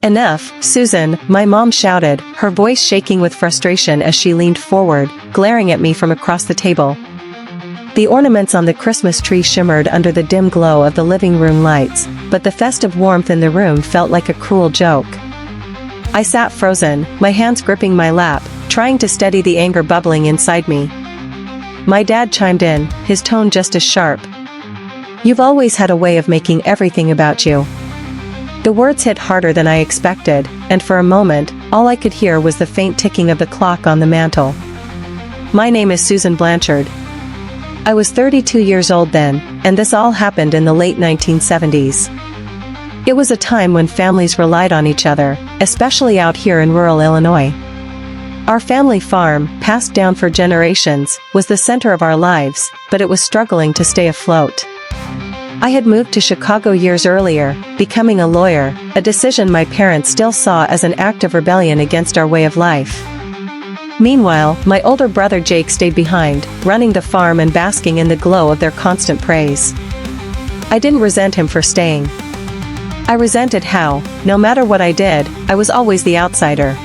"Enough, Susan," my mom shouted, her voice shaking with frustration as she leaned forward, glaring at me from across the table. The ornaments on the Christmas tree shimmered under the dim glow of the living room lights, but the festive warmth in the room felt like a cruel joke. I sat frozen, my hands gripping my lap, trying to steady the anger bubbling inside me. My dad chimed in, his tone just as sharp. "You've always had a way of making everything about you." The words hit harder than I expected, and for a moment, all I could hear was the faint ticking of the clock on the mantel. "My name is Susan Blanchard." I was 32 years old then, and this all happened in the late 1970s. It was a time when families relied on each other, especially out here in rural Illinois. Our family farm, passed down for generations, was the center of our lives, but it was struggling to stay afloat. I had moved to Chicago years earlier, becoming a lawyer, a decision my parents still saw as an act of rebellion against our way of life. Meanwhile, my older brother Jake stayed behind, running the farm and basking in the glow of their constant praise. I didn't resent him for staying. I resented how, no matter what I did, I was always the outsider.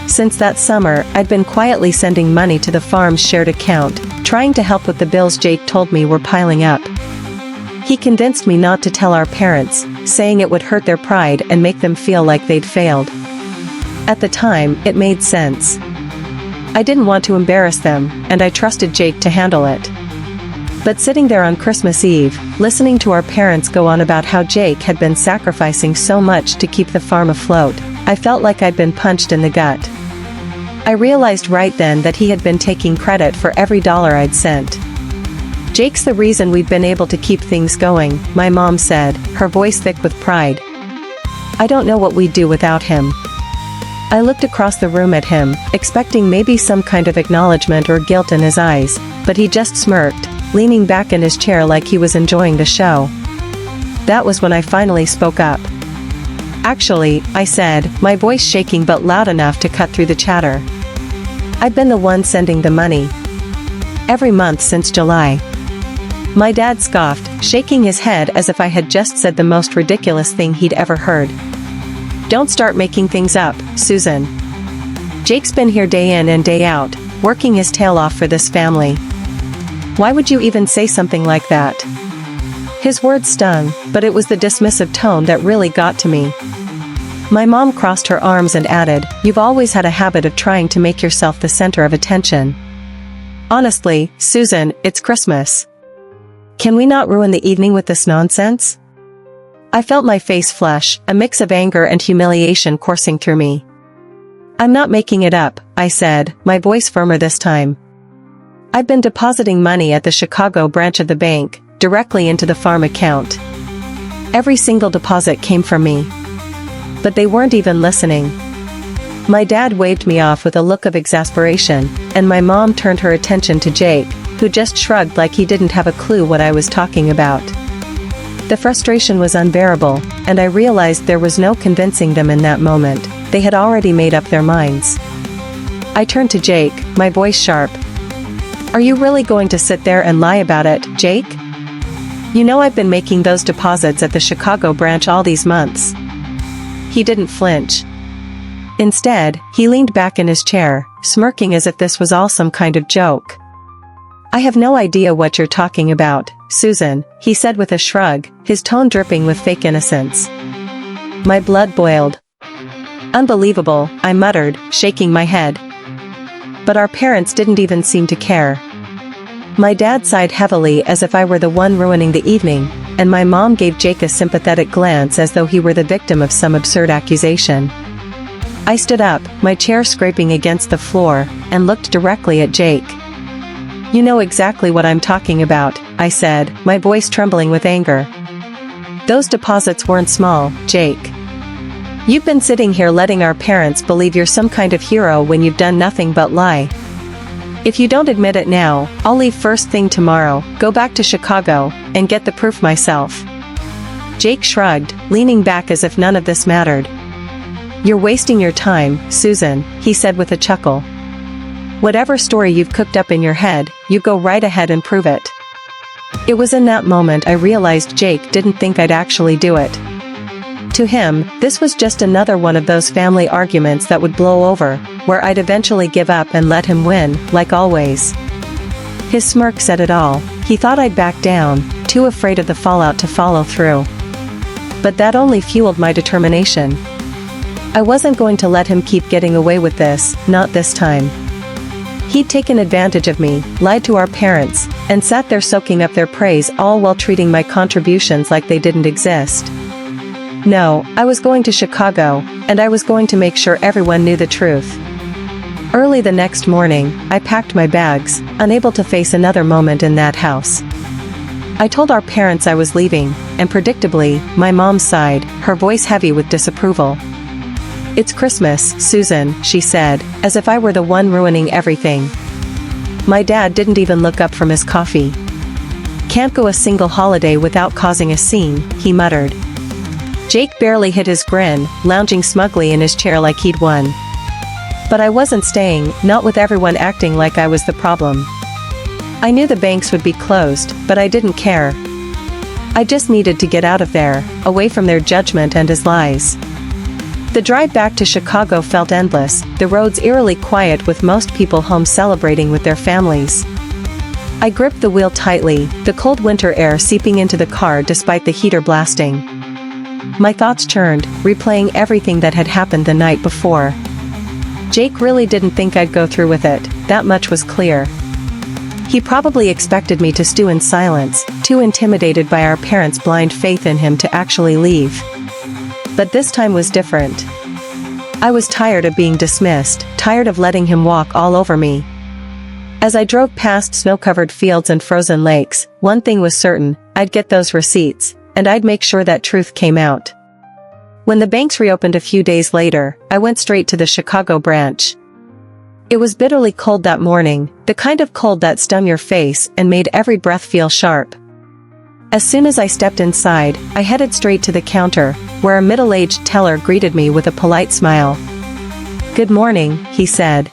Since that summer, I'd been quietly sending money to the farm's shared account, trying to help with the bills Jake told me were piling up. He convinced me not to tell our parents, saying it would hurt their pride and make them feel like they'd failed. At the time, it made sense. I didn't want to embarrass them, and I trusted Jake to handle it. But sitting there on Christmas Eve, listening to our parents go on about how Jake had been sacrificing so much to keep the farm afloat, I felt like I'd been punched in the gut. I realized right then that he had been taking credit for every dollar I'd sent. "Jake's the reason we've been able to keep things going," my mom said, her voice thick with pride. "I don't know what we'd do without him." I looked across the room at him, expecting maybe some kind of acknowledgement or guilt in his eyes, but he just smirked, leaning back in his chair like he was enjoying the show. That was when I finally spoke up. "Actually," I said, my voice shaking but loud enough to cut through the chatter. "I've been the one sending the money. Every month since July." My dad scoffed, shaking his head as if I had just said the most ridiculous thing he'd ever heard. "Don't start making things up, Susan. Jake's been here day in and day out, working his tail off for this family. Why would you even say something like that?" His words stung, but it was the dismissive tone that really got to me. My mom crossed her arms and added, "You've always had a habit of trying to make yourself the center of attention. Honestly, Susan, it's Christmas. Can we not ruin the evening with this nonsense?" I felt my face flush, a mix of anger and humiliation coursing through me. "I'm not making it up," I said, my voice firmer this time. "I've been depositing money at the Chicago branch of the bank, directly into the farm account. Every single deposit came from me." But they weren't even listening. My dad waved me off with a look of exasperation, and my mom turned her attention to Jake, who just shrugged like he didn't have a clue what I was talking about. The frustration was unbearable, and I realized there was no convincing them in that moment. They had already made up their minds. I turned to Jake, my voice sharp. "Are you really going to sit there and lie about it, Jake? You know I've been making those deposits at the Chicago branch all these months." He didn't flinch. Instead, he leaned back in his chair, smirking as if this was all some kind of joke. "I have no idea what you're talking about, Susan," he said with a shrug, his tone dripping with fake innocence. My blood boiled. "Unbelievable," I muttered, shaking my head. But our parents didn't even seem to care. My dad sighed heavily as if I were the one ruining the evening, and my mom gave Jake a sympathetic glance as though he were the victim of some absurd accusation. I stood up, my chair scraping against the floor, and looked directly at Jake. "You know exactly what I'm talking about," I said, my voice trembling with anger. "Those deposits weren't small, Jake. You've been sitting here letting our parents believe you're some kind of hero when you've done nothing but lie. If you don't admit it now, I'll leave first thing tomorrow, go back to Chicago, and get the proof myself." Jake shrugged, leaning back as if none of this mattered. "You're wasting your time, Susan," he said with a chuckle. "Whatever story you've cooked up in your head, you go right ahead and prove it." It was in that moment I realized Jake didn't think I'd actually do it. To him, this was just another one of those family arguments that would blow over, where I'd eventually give up and let him win, like always. His smirk said it all. He thought I'd back down, too afraid of the fallout to follow through. But that only fueled my determination. I wasn't going to let him keep getting away with this, not this time. He'd taken advantage of me, lied to our parents, and sat there soaking up their praise, all while treating my contributions like they didn't exist. No, I was going to Chicago, and I was going to make sure everyone knew the truth. Early the next morning, I packed my bags, unable to face another moment in that house. I told our parents I was leaving, and predictably, my mom sighed, her voice heavy with disapproval. "It's Christmas, Susan," she said, as if I were the one ruining everything. My dad didn't even look up from his coffee. "Can't go a single holiday without causing a scene," he muttered. Jake barely hid his grin, lounging smugly in his chair like he'd won. But I wasn't staying, not with everyone acting like I was the problem. I knew the banks would be closed, but I didn't care. I just needed to get out of there, away from their judgment and his lies. The drive back to Chicago felt endless, the roads eerily quiet with most people home celebrating with their families. I gripped the wheel tightly, the cold winter air seeping into the car despite the heater blasting. My thoughts churned, replaying everything that had happened the night before. Jake really didn't think I'd go through with it, that much was clear. He probably expected me to stew in silence, too intimidated by our parents' blind faith in him to actually leave. But this time was different. I was tired of being dismissed, tired of letting him walk all over me. As I drove past snow-covered fields and frozen lakes, one thing was certain, I'd get those receipts, and I'd make sure that truth came out. When the banks reopened a few days later, I went straight to the Chicago branch. It was bitterly cold that morning, the kind of cold that stung your face and made every breath feel sharp. As soon as I stepped inside, I headed straight to the counter, where a middle-aged teller greeted me with a polite smile. "Good morning," he said.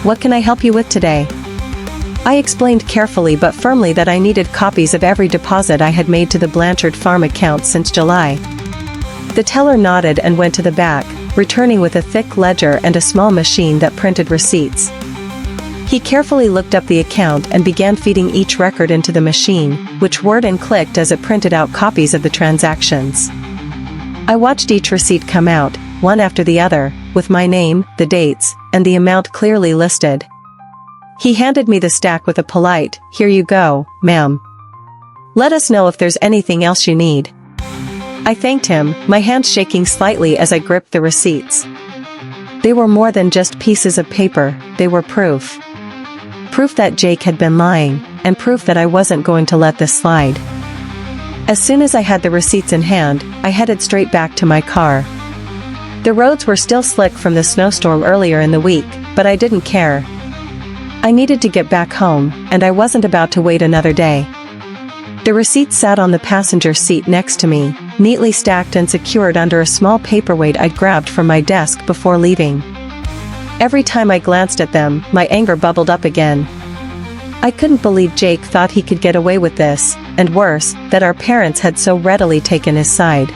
"What can I help you with today?" I explained carefully but firmly that I needed copies of every deposit I had made to the Blanchard Farm account since July. The teller nodded and went to the back, returning with a thick ledger and a small machine that printed receipts. He carefully looked up the account and began feeding each record into the machine, which whirred and clicked as it printed out copies of the transactions. I watched each receipt come out, one after the other, with my name, the dates, and the amount clearly listed. He handed me the stack with a polite, "Here you go, ma'am. Let us know if there's anything else you need." I thanked him, my hands shaking slightly as I gripped the receipts. They were more than just pieces of paper, they were proof. Proof that Jake had been lying, and proof that I wasn't going to let this slide. As soon as I had the receipts in hand, I headed straight back to my car. The roads were still slick from the snowstorm earlier in the week, but I didn't care. I needed to get back home, and I wasn't about to wait another day. The receipts sat on the passenger seat next to me, neatly stacked and secured under a small paperweight I'd grabbed from my desk before leaving. Every time I glanced at them, my anger bubbled up again. I couldn't believe Jake thought he could get away with this, and worse, that our parents had so readily taken his side.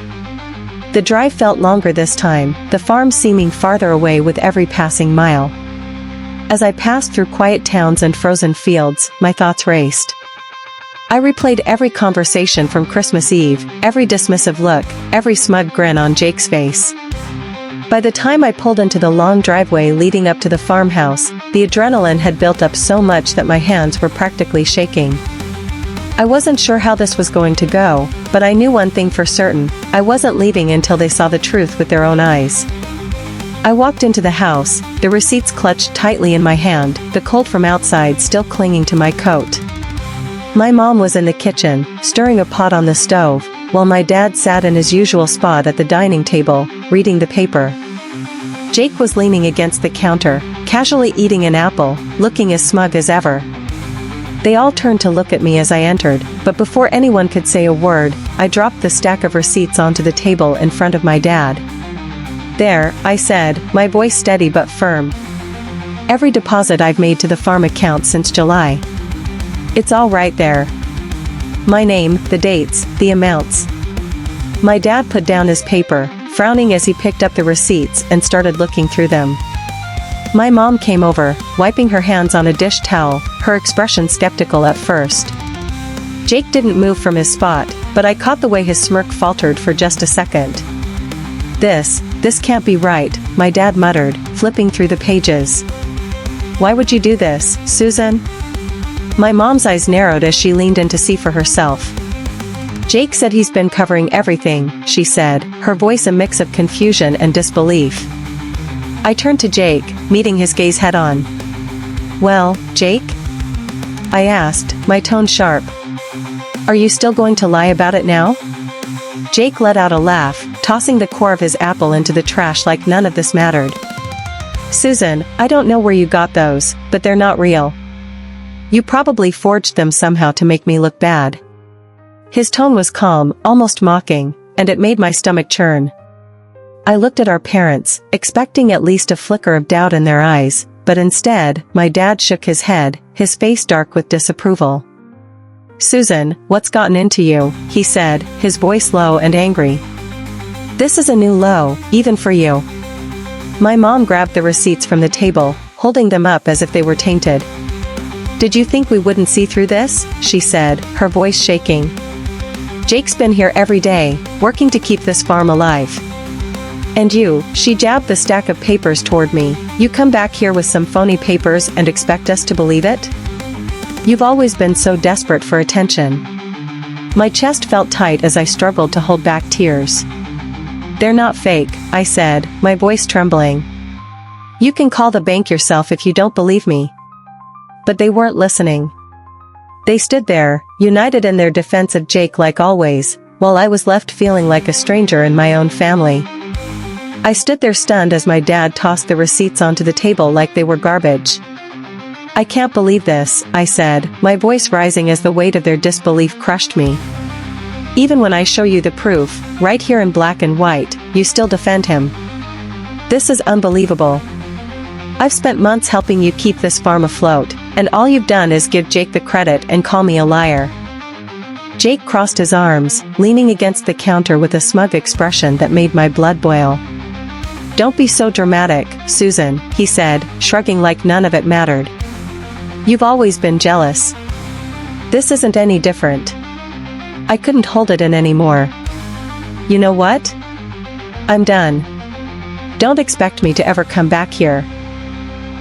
The drive felt longer this time, the farm seeming farther away with every passing mile. As I passed through quiet towns and frozen fields, my thoughts raced. I replayed every conversation from Christmas Eve, every dismissive look, every smug grin on Jake's face. By the time I pulled into the long driveway leading up to the farmhouse, the adrenaline had built up so much that my hands were practically shaking. I wasn't sure how this was going to go, but I knew one thing for certain, I wasn't leaving until they saw the truth with their own eyes. I walked into the house, the receipts clutched tightly in my hand, the cold from outside still clinging to my coat. My mom was in the kitchen, stirring a pot on the stove, while my dad sat in his usual spot at the dining table, reading the paper. Jake was leaning against the counter, casually eating an apple, looking as smug as ever. They all turned to look at me as I entered, but before anyone could say a word, I dropped the stack of receipts onto the table in front of my dad. "There," I said, my voice steady but firm. "Every deposit I've made to the farm account since July. It's all right there. My name, the dates, the amounts. My dad put down his paper, frowning as he picked up the receipts and started looking through them. My mom came over, wiping her hands on a dish towel, her expression skeptical at first. Jake didn't move from his spot, but I caught the way his smirk faltered for just a second. This can't be right, my dad muttered, flipping through the pages. Why would you do this, Susan? My mom's eyes narrowed as she leaned in to see for herself. Jake said he's been covering everything, she said, her voice a mix of confusion and disbelief. I turned to Jake, meeting his gaze head-on. Well, Jake? I asked, my tone sharp. Are you still going to lie about it now? Jake let out a laugh, tossing the core of his apple into the trash like none of this mattered. Susan, I don't know where you got those, but they're not real. You probably forged them somehow to make me look bad. His tone was calm, almost mocking, and it made my stomach churn. I looked at our parents, expecting at least a flicker of doubt in their eyes, but instead, my dad shook his head, his face dark with disapproval. Susan, what's gotten into you? He said, his voice low and angry. This is a new low, even for you. My mom grabbed the receipts from the table, holding them up as if they were tainted. Did you think we wouldn't see through this? She said, her voice shaking. Jake's been here every day, working to keep this farm alive. And you, she jabbed the stack of papers toward me, you come back here with some phony papers and expect us to believe it? You've always been so desperate for attention. My chest felt tight as I struggled to hold back tears. They're not fake, I said, my voice trembling. You can call the bank yourself if you don't believe me. But they weren't listening. They stood there, united in their defense of Jake like always, while I was left feeling like a stranger in my own family. I stood there stunned as my dad tossed the receipts onto the table like they were garbage. I can't believe this, I said, my voice rising as the weight of their disbelief crushed me. Even when I show you the proof, right here in black and white, you still defend him. This is unbelievable. I've spent months helping you keep this farm afloat, and all you've done is give Jake the credit and call me a liar. Jake crossed his arms, leaning against the counter with a smug expression that made my blood boil. Don't be so dramatic, Susan, he said, shrugging like none of it mattered. You've always been jealous. This isn't any different. I couldn't hold it in anymore. You know what? I'm done. Don't expect me to ever come back here.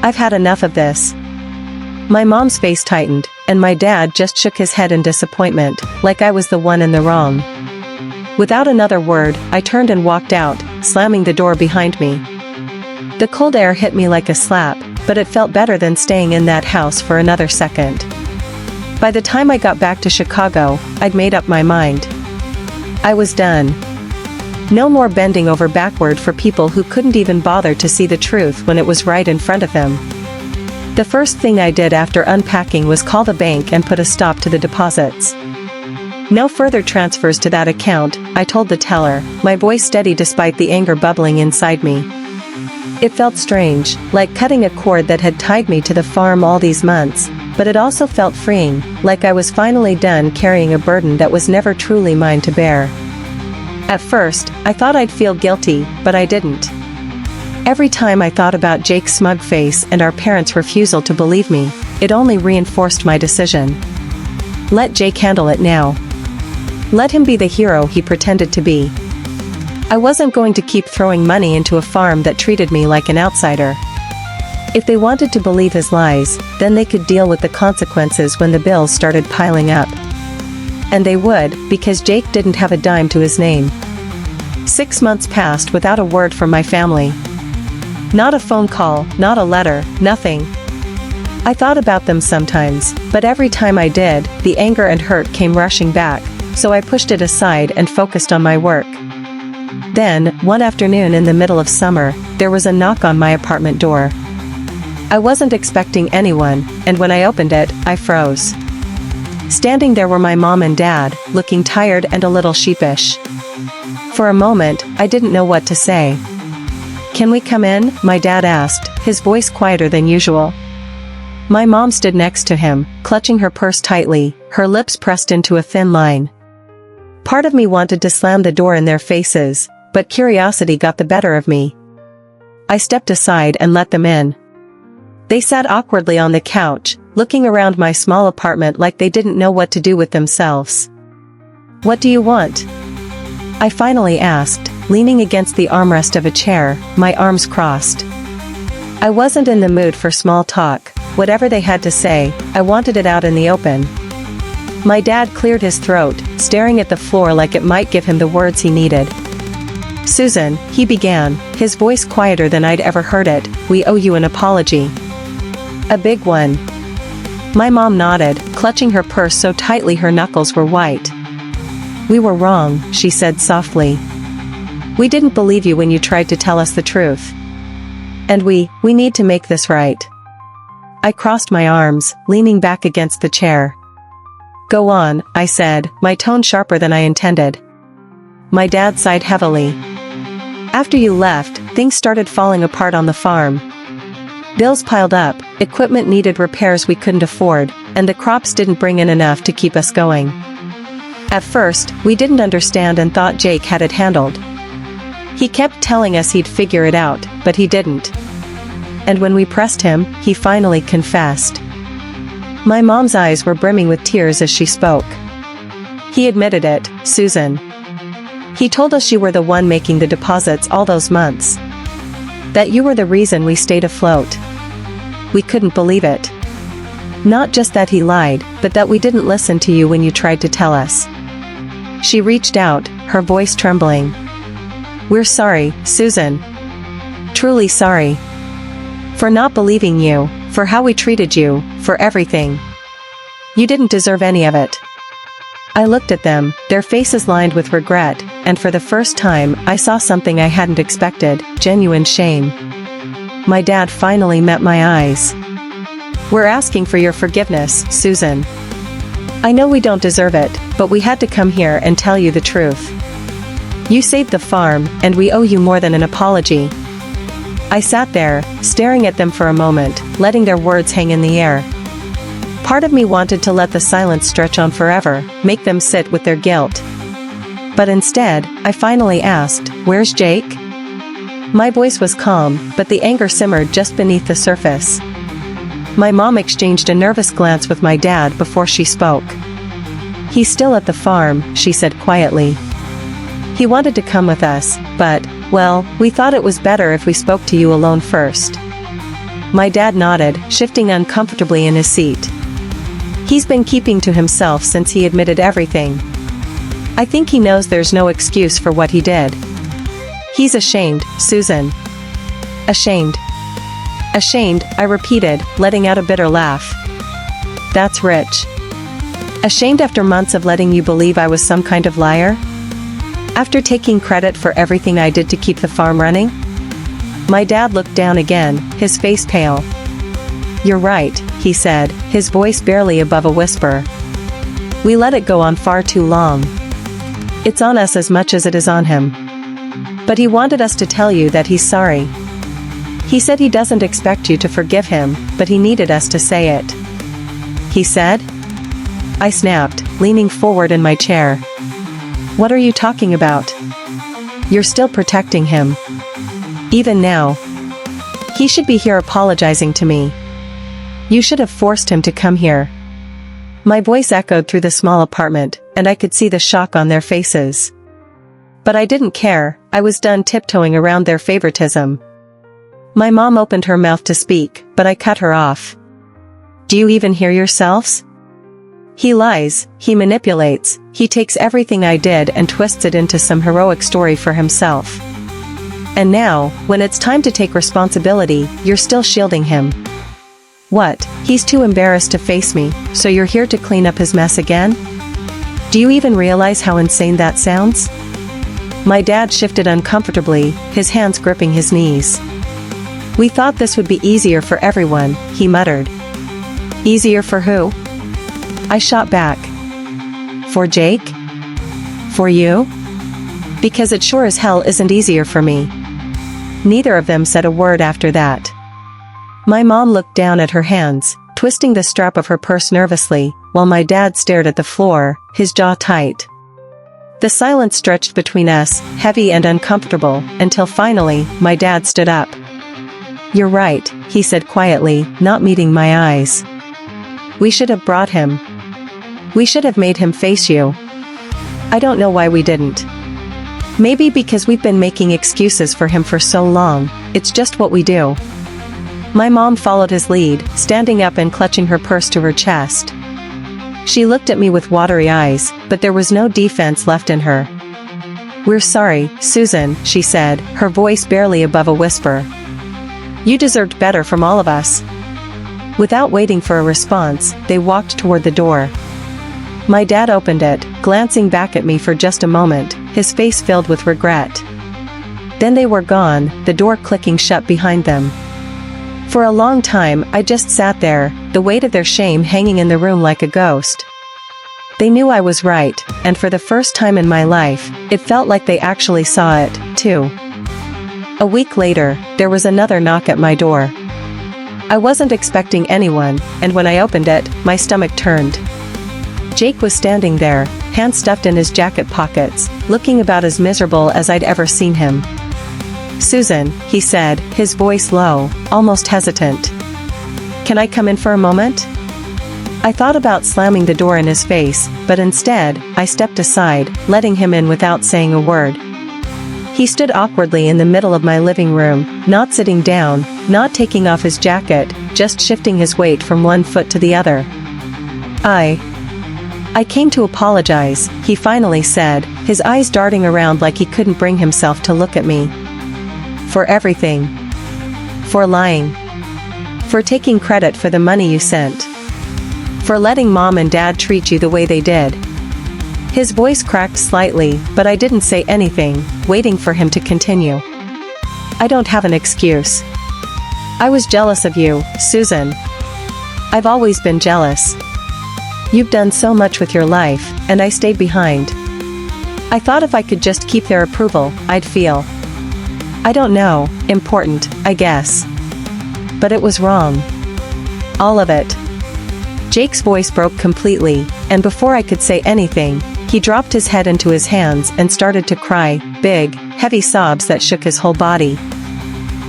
I've had enough of this. My mom's face tightened, and my dad just shook his head in disappointment, like I was the one in the wrong. Without another word, I turned and walked out, slamming the door behind me. The cold air hit me like a slap, but it felt better than staying in that house for another second. By the time I got back to Chicago, I'd made up my mind. I was done. No more bending over backward for people who couldn't even bother to see the truth when it was right in front of them. The first thing I did after unpacking was call the bank and put a stop to the deposits. No further transfers to that account, I told the teller, my voice steady despite the anger bubbling inside me. It felt strange, like cutting a cord that had tied me to the farm all these months, but it also felt freeing, like I was finally done carrying a burden that was never truly mine to bear. At first, I thought I'd feel guilty, but I didn't. Every time I thought about Jake's smug face and our parents' refusal to believe me, it only reinforced my decision. Let Jake handle it now. Let him be the hero he pretended to be. I wasn't going to keep throwing money into a farm that treated me like an outsider. If they wanted to believe his lies, then they could deal with the consequences when the bills started piling up. And they would, because Jake didn't have a dime to his name. 6 months passed without a word from my family. Not a phone call, not a letter, nothing. I thought about them sometimes, but every time I did, the anger and hurt came rushing back, so I pushed it aside and focused on my work. Then, one afternoon in the middle of summer, there was a knock on my apartment door. I wasn't expecting anyone, and when I opened it, I froze. Standing there were my mom and dad, looking tired and a little sheepish. For a moment, I didn't know what to say. "Can we come in?" my dad asked, his voice quieter than usual. My mom stood next to him, clutching her purse tightly, her lips pressed into a thin line. Part of me wanted to slam the door in their faces, but curiosity got the better of me. I stepped aside and let them in. They sat awkwardly on the couch, looking around my small apartment like they didn't know what to do with themselves. "What do you want?" I finally asked, leaning against the armrest of a chair, my arms crossed. I wasn't in the mood for small talk. Whatever they had to say, I wanted it out in the open. My dad cleared his throat, staring at the floor like it might give him the words he needed. "Susan," he began, his voice quieter than I'd ever heard it, "we owe you an apology. A big one." My mom nodded, clutching her purse so tightly her knuckles were white. "We were wrong," she said softly. "We didn't believe you when you tried to tell us the truth. And we need to make this right." I crossed my arms, leaning back against the chair. "Go on," I said, my tone sharper than I intended. My dad sighed heavily. "After you left, things started falling apart on the farm. Bills piled up, equipment needed repairs we couldn't afford, and the crops didn't bring in enough to keep us going. At first, we didn't understand and thought Jake had it handled. He kept telling us he'd figure it out, but he didn't. And when we pressed him, he finally confessed." My mom's eyes were brimming with tears as she spoke. "He admitted it, Susan. He told us you were the one making the deposits all those months. That you were the reason we stayed afloat. We couldn't believe it. Not just that he lied, but that we didn't listen to you when you tried to tell us." She reached out, her voice trembling. "We're sorry, Susan. Truly sorry. For not believing you, for how we treated you, for everything. You didn't deserve any of it." I looked at them, their faces lined with regret, and for the first time, I saw something I hadn't expected, genuine shame. My dad finally met my eyes. "We're asking for your forgiveness, Susan. I know we don't deserve it, but we had to come here and tell you the truth. You saved the farm, and we owe you more than an apology." I sat there, staring at them for a moment, letting their words hang in the air. Part of me wanted to let the silence stretch on forever, make them sit with their guilt. But instead, I finally asked, "Where's Jake?" My voice was calm, but the anger simmered just beneath the surface. My mom exchanged a nervous glance with my dad before she spoke. "He's still at the farm," she said quietly. "He wanted to come with us, but, well, we thought it was better if we spoke to you alone first." My dad nodded, shifting uncomfortably in his seat. "He's been keeping to himself since he admitted everything. I think he knows there's no excuse for what he did. He's ashamed, Susan. Ashamed. Ashamed," I repeated, letting out a bitter laugh. "That's rich. Ashamed after months of letting you believe I was some kind of liar? After taking credit for everything I did to keep the farm running?" My dad looked down again, his face pale. "You're right," he said, his voice barely above a whisper. "We let it go on far too long. It's on us as much as it is on him. But he wanted us to tell you that he's sorry. He said he doesn't expect you to forgive him, but he needed us to say it." "He said?" I snapped, leaning forward in my chair. "What are you talking about? You're still protecting him. Even now. He should be here apologizing to me. You should have forced him to come here." My voice echoed through the small apartment, and I could see the shock on their faces. But I didn't care, I was done tiptoeing around their favoritism. My mom opened her mouth to speak, but I cut her off. "Do you even hear yourselves? He lies, he manipulates, he takes everything I did and twists it into some heroic story for himself. And now, when it's time to take responsibility, you're still shielding him. What, he's too embarrassed to face me, so you're here to clean up his mess again? Do you even realize how insane that sounds?" My dad shifted uncomfortably, his hands gripping his knees. "We thought this would be easier for everyone," he muttered. "Easier for who?" I shot back. "For Jake? For you? Because it sure as hell isn't easier for me." Neither of them said a word after that. My mom looked down at her hands, twisting the strap of her purse nervously, while my dad stared at the floor, his jaw tight. The silence stretched between us, heavy and uncomfortable, until finally, my dad stood up. "You're right," he said quietly, not meeting my eyes. "We should have brought him. We should have made him face you. I don't know why we didn't. Maybe because we've been making excuses for him for so long, it's just what we do." My mom followed his lead, standing up and clutching her purse to her chest. She looked at me with watery eyes, but there was no defense left in her. "We're sorry, Susan," she said, her voice barely above a whisper. "You deserved better from all of us." Without waiting for a response, they walked toward the door. My dad opened it, glancing back at me for just a moment, his face filled with regret. Then they were gone, the door clicking shut behind them. For a long time, I just sat there, the weight of their shame hanging in the room like a ghost. They knew I was right, and for the first time in my life, it felt like they actually saw it, too. A week later, there was another knock at my door. I wasn't expecting anyone, and when I opened it, my stomach turned. Jake was standing there, hands stuffed in his jacket pockets, looking about as miserable as I'd ever seen him. "Susan," he said, his voice low, almost hesitant. "Can I come in for a moment?" I thought about slamming the door in his face, but instead, I stepped aside, letting him in without saying a word. He stood awkwardly in the middle of my living room, not sitting down, not taking off his jacket, just shifting his weight from one foot to the other. I came to apologize," he finally said, his eyes darting around like he couldn't bring himself to look at me. "For everything. For lying. For taking credit for the money you sent. For letting Mom and Dad treat you the way they did." His voice cracked slightly, but I didn't say anything, waiting for him to continue. "I don't have an excuse. I was jealous of you, Susan. I've always been jealous. You've done so much with your life, and I stayed behind. I thought if I could just keep their approval, I'd feel, I don't know, important, I guess. But it was wrong. All of it." Jake's voice broke completely, and before I could say anything, he dropped his head into his hands and started to cry, big, heavy sobs that shook his whole body.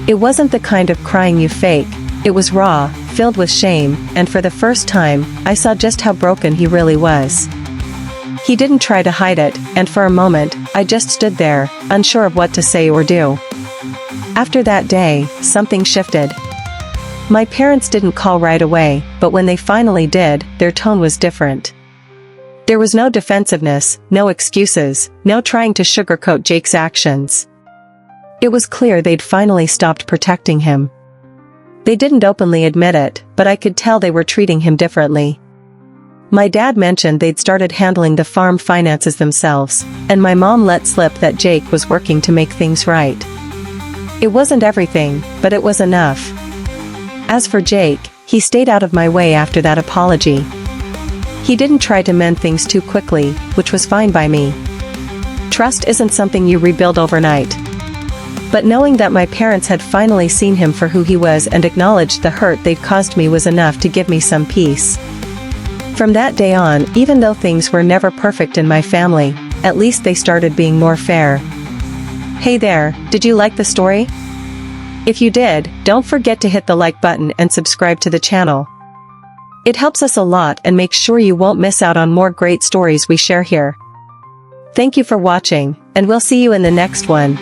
It wasn't the kind of crying you fake, it was raw, filled with shame, and for the first time, I saw just how broken he really was. He didn't try to hide it, and for a moment, I just stood there, unsure of what to say or do. After that day, something shifted. My parents didn't call right away, but when they finally did, their tone was different. There was no defensiveness, no excuses, no trying to sugarcoat Jake's actions. It was clear they'd finally stopped protecting him. They didn't openly admit it, but I could tell they were treating him differently. My dad mentioned they'd started handling the farm finances themselves, and my mom let slip that Jake was working to make things right. It wasn't everything, but it was enough. As for Jake, he stayed out of my way after that apology. He didn't try to mend things too quickly, which was fine by me. Trust isn't something you rebuild overnight. But knowing that my parents had finally seen him for who he was and acknowledged the hurt they'd caused me was enough to give me some peace. From that day on, even though things were never perfect in my family, at least they started being more fair. Hey there, did you like the story? If you did, don't forget to hit the like button and subscribe to the channel. It helps us a lot and makes sure you won't miss out on more great stories we share here. Thank you for watching, and we'll see you in the next one.